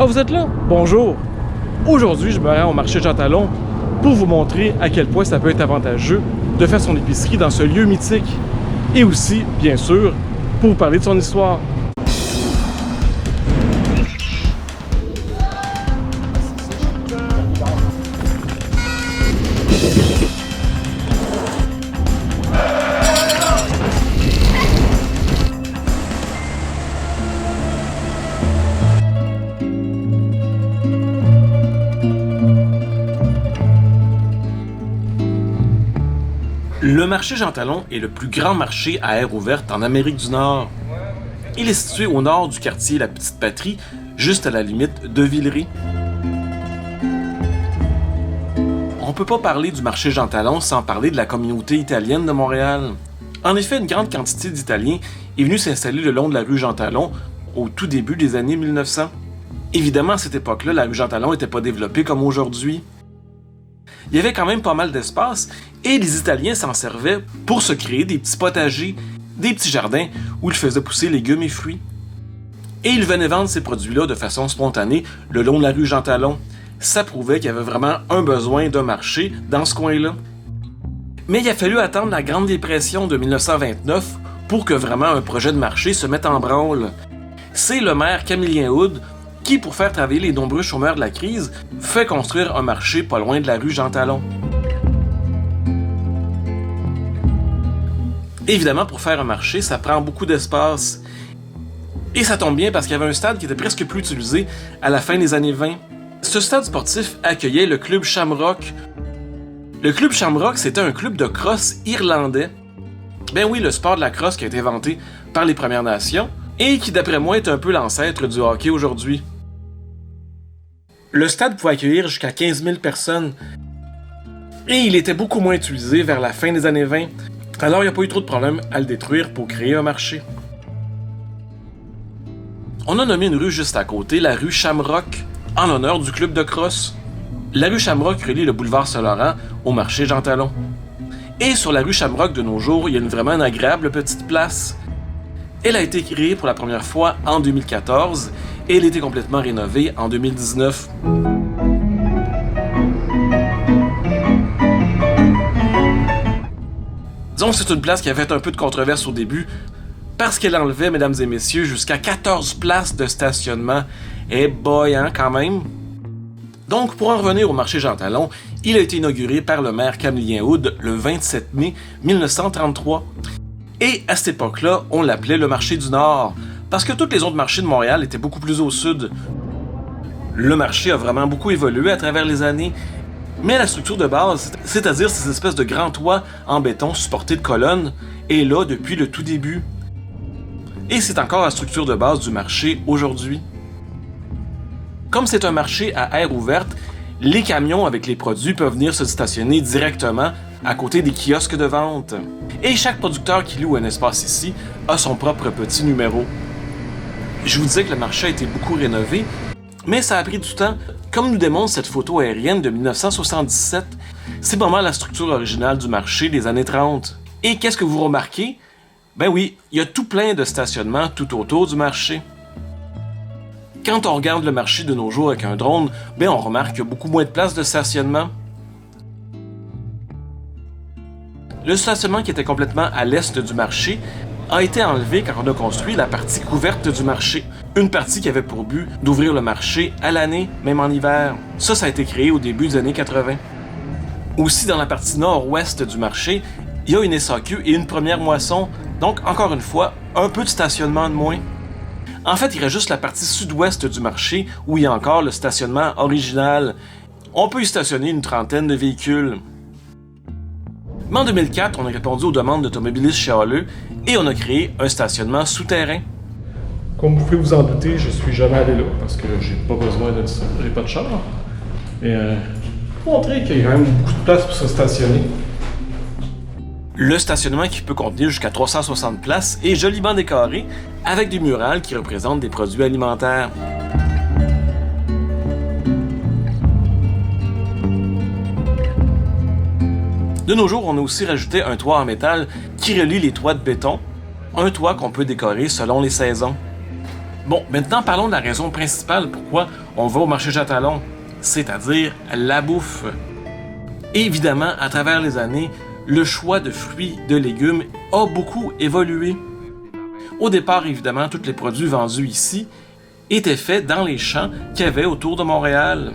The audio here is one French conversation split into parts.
Ah, vous êtes là? Bonjour! Aujourd'hui, je me rends au marché Jean Talon pour vous montrer à quel point ça peut être avantageux de faire son épicerie dans ce lieu mythique. Et aussi, bien sûr, pour vous parler de son histoire. Le marché Jean Talon est le plus grand marché à aire ouverte en Amérique du Nord. Il est situé au nord du quartier La Petite Patrie, juste à la limite de Villeray. On peut pas parler du marché Jean Talon sans parler de la communauté italienne de Montréal. En effet, une grande quantité d'Italiens est venue s'installer le long de la rue Jean Talon au tout début des années 1900. Évidemment, à cette époque-là, la rue Jean Talon n'était pas développée comme aujourd'hui. Il y avait quand même pas mal d'espace et les Italiens s'en servaient pour se créer des petits potagers, des petits jardins où ils faisaient pousser légumes et fruits. Et ils venaient vendre ces produits-là de façon spontanée le long de la rue Jean Talon. Ça prouvait qu'il y avait vraiment un besoin d'un marché dans ce coin-là. Mais il a fallu attendre la Grande Dépression de 1929 pour que vraiment un projet de marché se mette en branle. C'est le maire Camillien Hood qui, pour faire travailler les nombreux chômeurs de la crise, fait construire un marché pas loin de la rue Jean Talon. Évidemment, pour faire un marché, ça prend beaucoup d'espace. Et ça tombe bien parce qu'il y avait un stade qui était presque plus utilisé à la fin des années 20. Ce stade sportif accueillait le club Shamrock. Le club Shamrock, c'était un club de crosse irlandais. Ben oui, le sport de la crosse qui a été inventé par les Premières Nations et qui, d'après moi, est un peu l'ancêtre du hockey aujourd'hui. Le stade pouvait accueillir jusqu'à 15 000 personnes. Et il était beaucoup moins utilisé vers la fin des années 20. Alors il n'y a pas eu trop de problème à le détruire pour créer un marché. On a nommé une rue juste à côté, la rue Shamrock, en l'honneur du club de crosse. La rue Shamrock relie le boulevard Saint-Laurent au marché Jean Talon. Et sur la rue Shamrock de nos jours, il y a vraiment une agréable petite place. Elle a été créée pour la première fois en 2014 et elle a été complètement rénovée en 2019. Disons que c'est une place qui avait fait un peu de controverse au début parce qu'elle enlevait, mesdames et messieurs, jusqu'à 14 places de stationnement. Eh boy, hein, quand même! Donc, pour en revenir au marché Jean Talon, il a été inauguré par le maire Camillien Hood le 27 mai 1933. Et à cette époque-là, on l'appelait le marché du Nord, parce que tous les autres marchés de Montréal étaient beaucoup plus au sud. Le marché a vraiment beaucoup évolué à travers les années, mais la structure de base, c'est-à-dire ces espèces de grands toits en béton supportés de colonnes, est là depuis le tout début. Et c'est encore la structure de base du marché aujourd'hui. Comme c'est un marché à aire ouverte, les camions avec les produits peuvent venir se stationner directement à côté des kiosques de vente. Et chaque producteur qui loue un espace ici a son propre petit numéro. Je vous disais que le marché a été beaucoup rénové, mais ça a pris du temps. Comme nous démontre cette photo aérienne de 1977, c'est vraiment la structure originale du marché des années 30. Et qu'est-ce que vous remarquez? Ben oui, il y a tout plein de stationnements tout autour du marché. Quand on regarde le marché de nos jours avec un drone, ben on remarque qu'il y a beaucoup moins de places de stationnement. Le stationnement qui était complètement à l'est du marché a été enlevé quand on a construit la partie couverte du marché. Une partie qui avait pour but d'ouvrir le marché à l'année, même en hiver. Ça a été créé au début des années 80. Aussi, dans la partie nord-ouest du marché, il y a une SAQ et une première moisson. Donc, encore une fois, un peu de stationnement de moins. En fait, il reste juste la partie sud-ouest du marché où il y a encore le stationnement original. On peut y stationner une trentaine de véhicules. Mais en 2004, on a répondu aux demandes d'automobilistes chez Halleux et on a créé un stationnement souterrain. Comme vous pouvez vous en douter, je suis jamais allé là parce que j'ai pas besoin de ça, j'ai pas de char. Et pour montrer qu'il y a quand même beaucoup de place pour se stationner. Le stationnement qui peut contenir jusqu'à 360 places est joliment décoré avec des murales qui représentent des produits alimentaires. De nos jours, on a aussi rajouté un toit en métal qui relie les toits de béton, un toit qu'on peut décorer selon les saisons. Bon, maintenant parlons de la raison principale pourquoi on va au marché Jean Talon, c'est-à-dire la bouffe. Évidemment, à travers les années, le choix de fruits, de légumes a beaucoup évolué. Au départ, évidemment, tous les produits vendus ici étaient faits dans les champs qu'il y avait autour de Montréal.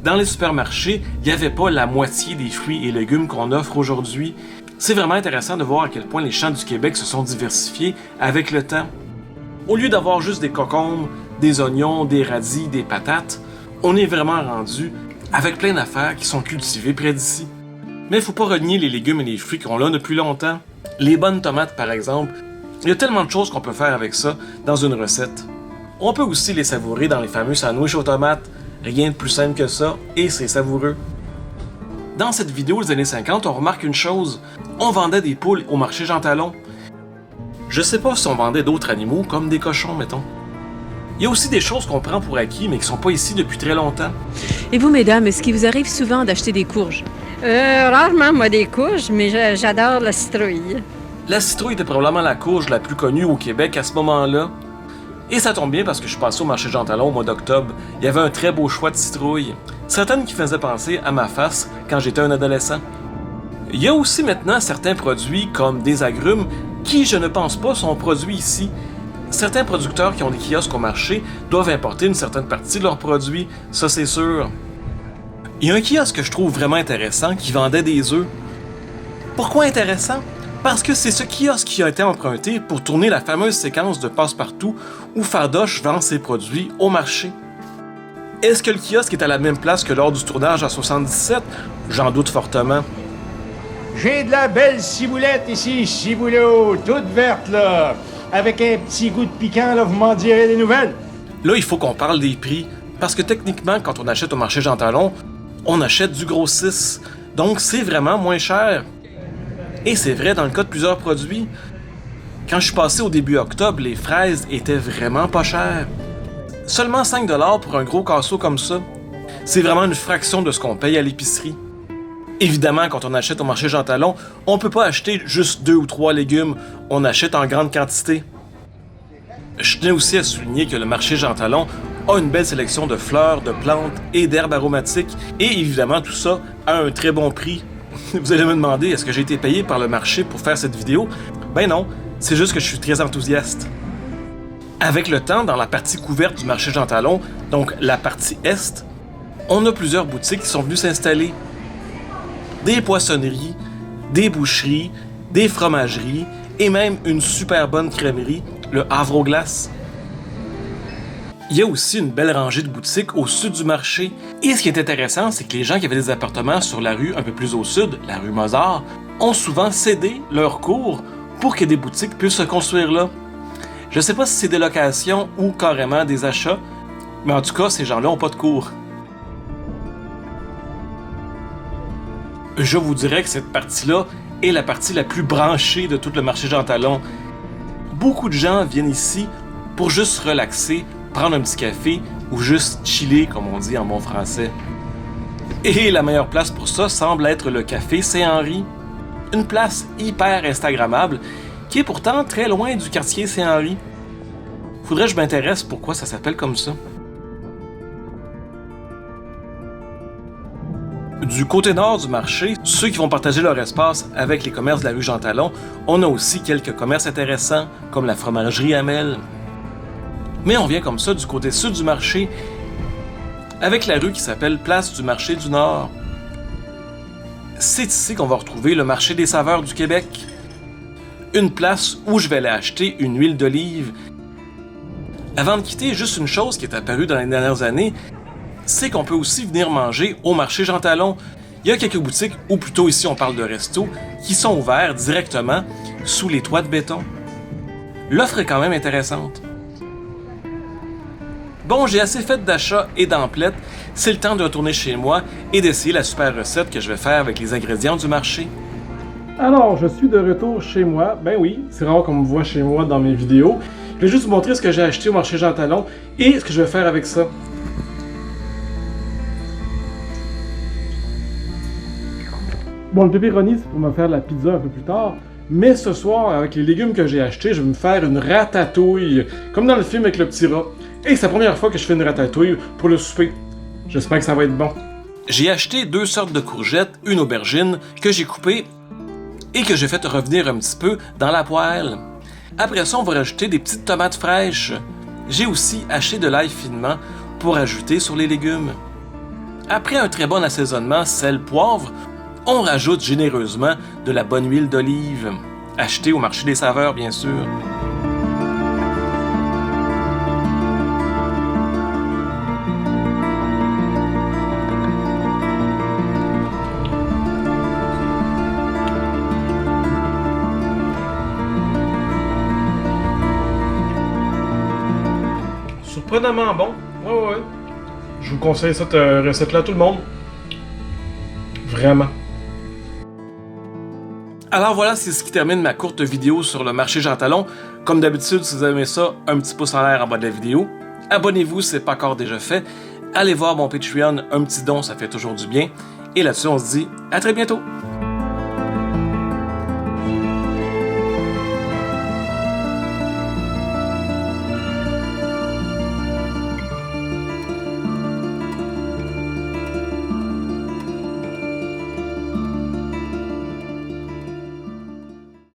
Dans les supermarchés, il n'y avait pas la moitié des fruits et légumes qu'on offre aujourd'hui. C'est vraiment intéressant de voir à quel point les champs du Québec se sont diversifiés avec le temps. Au lieu d'avoir juste des concombres, des oignons, des radis, des patates, on est vraiment rendu avec plein d'affaires qui sont cultivées près d'ici. Mais il faut pas renier les légumes et les fruits qu'on a depuis longtemps. Les bonnes tomates, par exemple, il y a tellement de choses qu'on peut faire avec ça dans une recette. On peut aussi les savourer dans les fameux sandwichs aux tomates. Rien de plus simple que ça, et c'est savoureux. Dans cette vidéo des années 50, on remarque une chose. On vendait des poules au marché Jean Talon. Je sais pas si on vendait d'autres animaux, comme des cochons, mettons. Il y a aussi des choses qu'on prend pour acquis, mais qui sont pas ici depuis très longtemps. Et vous, mesdames, est-ce qu'il vous arrive souvent d'acheter des courges? Rarement, moi, des courges, mais j'adore la citrouille. La citrouille était probablement la courge la plus connue au Québec à ce moment-là. Et ça tombe bien parce que je suis passé au marché Jean Talon au mois d'octobre. Il y avait un très beau choix de citrouilles. Certaines qui faisaient penser à ma face quand j'étais un adolescent. Il y a aussi maintenant certains produits comme des agrumes qui, je ne pense pas, sont produits ici. Certains producteurs qui ont des kiosques au marché doivent importer une certaine partie de leurs produits, ça c'est sûr. Il y a un kiosque que je trouve vraiment intéressant qui vendait des œufs. Pourquoi intéressant? Parce que c'est ce kiosque qui a été emprunté pour tourner la fameuse séquence de Passe-Partout où Fardoche vend ses produits au marché. Est-ce que le kiosque est à la même place que lors du tournage en 77? J'en doute fortement. J'ai de la belle ciboulette ici, ciboulot, toute verte là, avec un petit goût de piquant, là, vous m'en direz des nouvelles. Là, il faut qu'on parle des prix, parce que techniquement, quand on achète au marché Jean Talon, on achète du gros 6, donc c'est vraiment moins cher. Et c'est vrai dans le cas de plusieurs produits. Quand je suis passé au début octobre, les fraises étaient vraiment pas chères. Seulement 5$ pour un gros casseau comme ça. C'est vraiment une fraction de ce qu'on paye à l'épicerie. Évidemment, quand on achète au marché Jean Talon, on peut pas acheter juste 2 ou 3 légumes, on achète en grande quantité. Je tenais aussi à souligner que le marché Jean Talon a une belle sélection de fleurs, de plantes et d'herbes aromatiques, et évidemment tout ça à un très bon prix. Vous allez me demander, est-ce que j'ai été payé par le marché pour faire cette vidéo? Ben non, c'est juste que je suis très enthousiaste. Avec le temps, dans la partie couverte du marché Jean Talon, donc la partie Est, on a plusieurs boutiques qui sont venues s'installer. Des poissonneries, des boucheries, des fromageries et même une super bonne crèmerie, le Havre aux glaces. Il y a aussi une belle rangée de boutiques au sud du marché. Et ce qui est intéressant, c'est que les gens qui avaient des appartements sur la rue un peu plus au sud, la rue Mozart, ont souvent cédé leur cours pour que des boutiques puissent se construire là. Je sais pas si c'est des locations ou carrément des achats, mais en tout cas, ces gens-là n'ont pas de cours. Je vous dirais que cette partie-là est la partie la plus branchée de tout le marché Jean Talon. Beaucoup de gens viennent ici pour juste se relaxer, prendre un petit café ou juste chiller, comme on dit en bon français. Et la meilleure place pour ça semble être le Café Saint-Henri. Une place hyper instagrammable qui est pourtant très loin du quartier Saint-Henri. Faudrait que je m'intéresse pourquoi ça s'appelle comme ça. Du côté nord du marché, ceux qui vont partager leur espace avec les commerces de la rue Jean Talon, on a aussi quelques commerces intéressants, comme la fromagerie Hamel. Mais on vient comme ça du côté sud du marché, avec la rue qui s'appelle Place du Marché du Nord. C'est ici qu'on va retrouver le marché des saveurs du Québec. Une place où je vais aller acheter une huile d'olive. Avant de quitter, juste une chose qui est apparue dans les dernières années, c'est qu'on peut aussi venir manger au marché Jean Talon. Il y a quelques boutiques, ou plutôt ici on parle de restos, qui sont ouverts directement sous les toits de béton. L'offre est quand même intéressante. Bon, j'ai assez fait d'achats et d'emplettes, c'est le temps de retourner chez moi et d'essayer la super recette que je vais faire avec les ingrédients du marché. Alors, je suis de retour chez moi. Ben oui, c'est rare qu'on me voit chez moi dans mes vidéos. Je vais juste vous montrer ce que j'ai acheté au marché Jean Talon et ce que je vais faire avec ça. Bon, le pepperoni, c'est pour me faire la pizza un peu plus tard. Mais ce soir, avec les légumes que j'ai achetés, je vais me faire une ratatouille, comme dans le film avec le petit rat. Et c'est la première fois que je fais une ratatouille pour le souper. J'espère que ça va être bon. J'ai acheté 2 sortes de courgettes, une aubergine, que j'ai coupée et que j'ai fait revenir un petit peu dans la poêle. Après ça, on va rajouter des petites tomates fraîches. J'ai aussi haché de l'ail finement pour ajouter sur les légumes. Après un très bon assaisonnement sel-poivre, on rajoute généreusement de la bonne huile d'olive, achetée au marché des saveurs bien sûr. Surprenamment bon. Ouais. Je vous conseille cette recette-là à tout le monde. Vraiment. Alors voilà, c'est ce qui termine ma courte vidéo sur le marché Jean Talon. Comme d'habitude, si vous aimez ça, un petit pouce en l'air en bas de la vidéo. Abonnez-vous si ce n'est pas encore déjà fait. Allez voir mon Patreon, un petit don, ça fait toujours du bien. Et là-dessus, on se dit à très bientôt!